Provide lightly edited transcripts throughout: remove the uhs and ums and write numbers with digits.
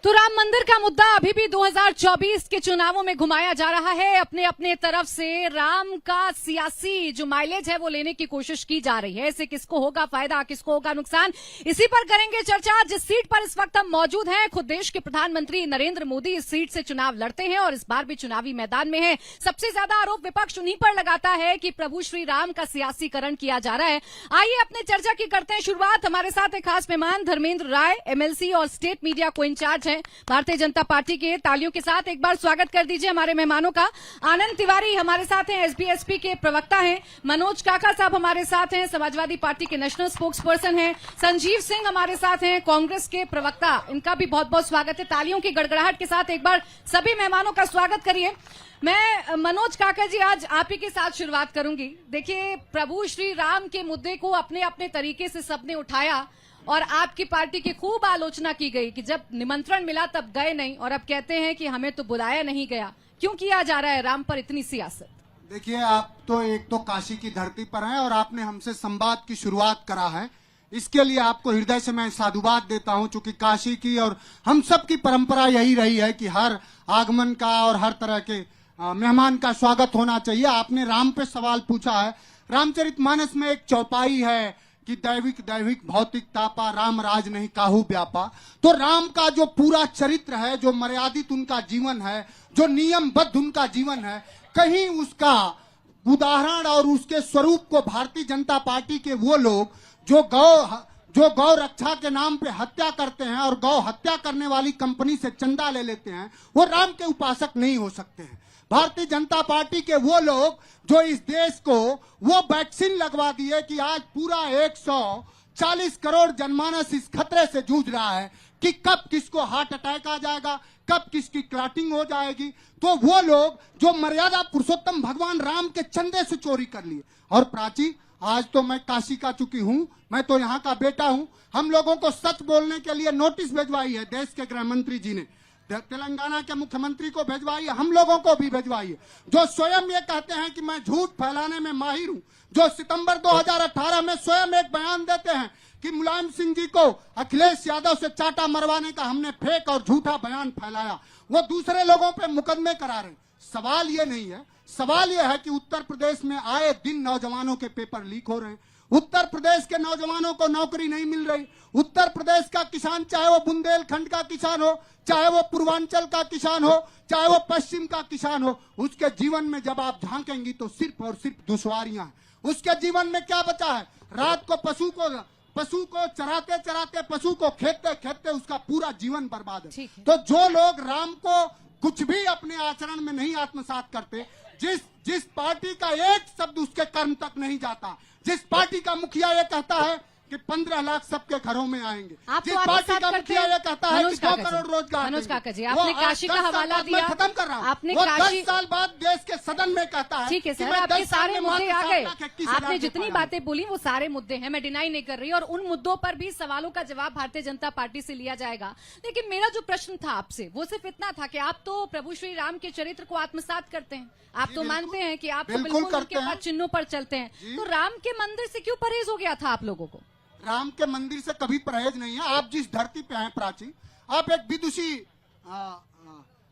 तो राम मंदिर का मुद्दा अभी भी 2024 के चुनावों में घुमाया जा रहा है। अपने अपने तरफ से राम का सियासी जो माइलेज है वो लेने की कोशिश की जा रही है। इससे किसको होगा फायदा, किसको होगा नुकसान, इसी पर करेंगे चर्चा। जिस सीट पर इस वक्त हम मौजूद हैं, खुद देश के प्रधानमंत्री नरेंद्र मोदी इस सीट से चुनाव लड़ते हैं और इस बार भी चुनावी मैदान में है। सबसे ज्यादा आरोप विपक्ष उन्हीं पर लगाता है कि प्रभु श्री राम का सियासीकरण किया जा रहा है। आइए अपने चर्चा की करते हैं शुरुआत। हमारे साथ एक खास मेहमान धर्मेंद्र राय, एमएलसी और स्टेट मीडिया को इंचार्ज हैं भारतीय जनता पार्टी के। तालियों के साथ एक बार स्वागत कर दीजिए हमारे मेहमानों का। आनंद तिवारी हमारे साथ हैं, एसबीएसपी के प्रवक्ता हैं। मनोज काका साहब हमारे साथ हैं, समाजवादी पार्टी के नेशनल स्पोक्स पर्सन हैं। संजीव सिंह हमारे साथ हैं, कांग्रेस के प्रवक्ता। इनका भी बहुत बहुत स्वागत है। तालियों की गड़गड़ाहट के साथ एक बार सभी मेहमानों का स्वागत करिए। मैं मनोज काका जी आज आप ही के साथ शुरुआत करूंगी। देखिए, प्रभु श्री राम के मुद्दे को अपने अपने तरीके से सबने उठाया और आपकी पार्टी की खूब आलोचना की गई कि जब निमंत्रण मिला तब गए नहीं, और अब कहते हैं कि हमें तो बुलाया नहीं गया। क्यों किया जा रहा है राम पर इतनी सियासत? देखिए, आप तो एक तो काशी की धरती पर हैं और आपने हमसे संवाद की शुरुआत करा है। इसके लिए आपको हृदय से मैं साधुवाद देता हूं, चूंकि काशी की और हम सब की परंपरा यही रही है कि हर आगमन का और हर तरह के मेहमान का स्वागत होना चाहिए। आपने राम पे सवाल पूछा है। रामचरितमानस में एक चौपाई है कि दैविक दैविक भौतिक तापा, राम राज नहीं काहू व्यापा। तो राम का जो पूरा चरित्र है, जो मर्यादित उनका जीवन है, जो नियमबद्ध उनका जीवन है, कहीं उसका उदाहरण और उसके स्वरूप को भारतीय जनता पार्टी के वो लोग जो गौ रक्षा के नाम पे हत्या करते हैं और गौ हत्या करने वाली कंपनी से चंदा ले लेते हैं, वो राम के उपासक नहीं हो सकते हैं। भारतीय जनता पार्टी के वो लोग जो इस देश को वो वैक्सीन लगवा दिए कि आज पूरा 140 करोड़ जनमानस इस खतरे से जूझ रहा है कि कब किसको हार्ट अटैक आ जाएगा, कब किसकी क्लॉटिंग हो जाएगी। तो वो लोग जो मर्यादा पुरुषोत्तम भगवान राम के चंदे से चोरी कर लिए। और प्राची, आज तो मैं काशी का चुकी हूं, मैं तो यहाँ का बेटा हूं। हम लोगों को सच बोलने के लिए नोटिस भिजवाई है देश के गृह मंत्री जी ने, तेलंगाना के मुख्यमंत्री को भिजवाई है, हम लोगों को भी भिजवाई है, जो स्वयं ये कहते हैं कि मैं झूठ फैलाने में माहिर हूं। जो सितंबर 2018 में स्वयं एक बयान देते हैं कि मुलायम सिंह जी को अखिलेश यादव से चाटा मरवाने का हमने फेक और झूठा बयान फैलाया, वो दूसरे लोगों पे मुकदमे करा रहे। सवाल ये नहीं है, सवाल ये है कि उत्तर प्रदेश में आए दिन नौजवानों के पेपर लीक हो रहे हैं। उत्तर प्रदेश के नौजवानों को नौकरी नहीं मिल रही। उत्तर प्रदेश का किसान, चाहे वो बुंदेलखंड का किसान हो, चाहे वो पूर्वांचल का किसान हो, चाहे वो पश्चिम का किसान हो, उसके जीवन में जब आप झांकेंगी तो सिर्फ और सिर्फ दुश्वारियां हैं। उसके जीवन में क्या बचा है? रात को पशु को चराते चराते, पशु को खेतते खेतते उसका पूरा जीवन बर्बाद है। तो जो लोग राम को कुछ भी अपने आचरण में नहीं आत्मसात करते, जिस पार्टी का एक शब्द उसके कर्म तक नहीं जाता, जिस पार्टी का मुखिया ये कहता है कि 15 लाख सबके घरों में आएंगे, जिस पार्टी का मुखिया ये कहता है कि 2 करोड़ रोजगार, मनोज काका जी, आपने काशी का हवाला दिया, खत्म कर रहा हूँ। आपने वो काशी 10 साल बाद देश के सदन में कहता है। ठीक है सर, आपके सारे मुद्दे आ गए। आपने जितनी बातें बोली वो सारे मुद्दे हैं, मैं डिनाई नहीं कर रही, और उन मुद्दों पर भी सवालों का जवाब भारतीय जनता पार्टी से लिया जाएगा। लेकिन मेरा जो प्रश्न था आपसे वो सिर्फ इतना था कि आप तो प्रभु श्री राम के चरित्र को आत्मसात करते हैं, आप तो मानते हैं कि आप तो बिल्कुल उनके पास चिन्हों पर चलते हैं। तो राम के मंदिर से क्यों परहेज हो गया था आप लोगों को? राम के मंदिर से कभी परहेज नहीं है। आप जिस धरती पे हैं प्राची, आप एक विदुषी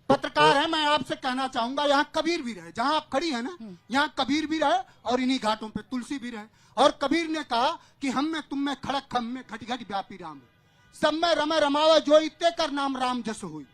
पत्रकार है, मैं आपसे कहना चाहूंगा यहाँ कबीर भी रहे। जहाँ आप खड़ी है ना, यहाँ कबीर भी रहे और इन्हीं घाटों पे तुलसी भी रहे। और कबीर ने कहा कि हम में तुम में खड़क खम में खटी खटी व्यापी राम, सब में रमे रमावे जो इत्ते कर नाम राम जस हुई।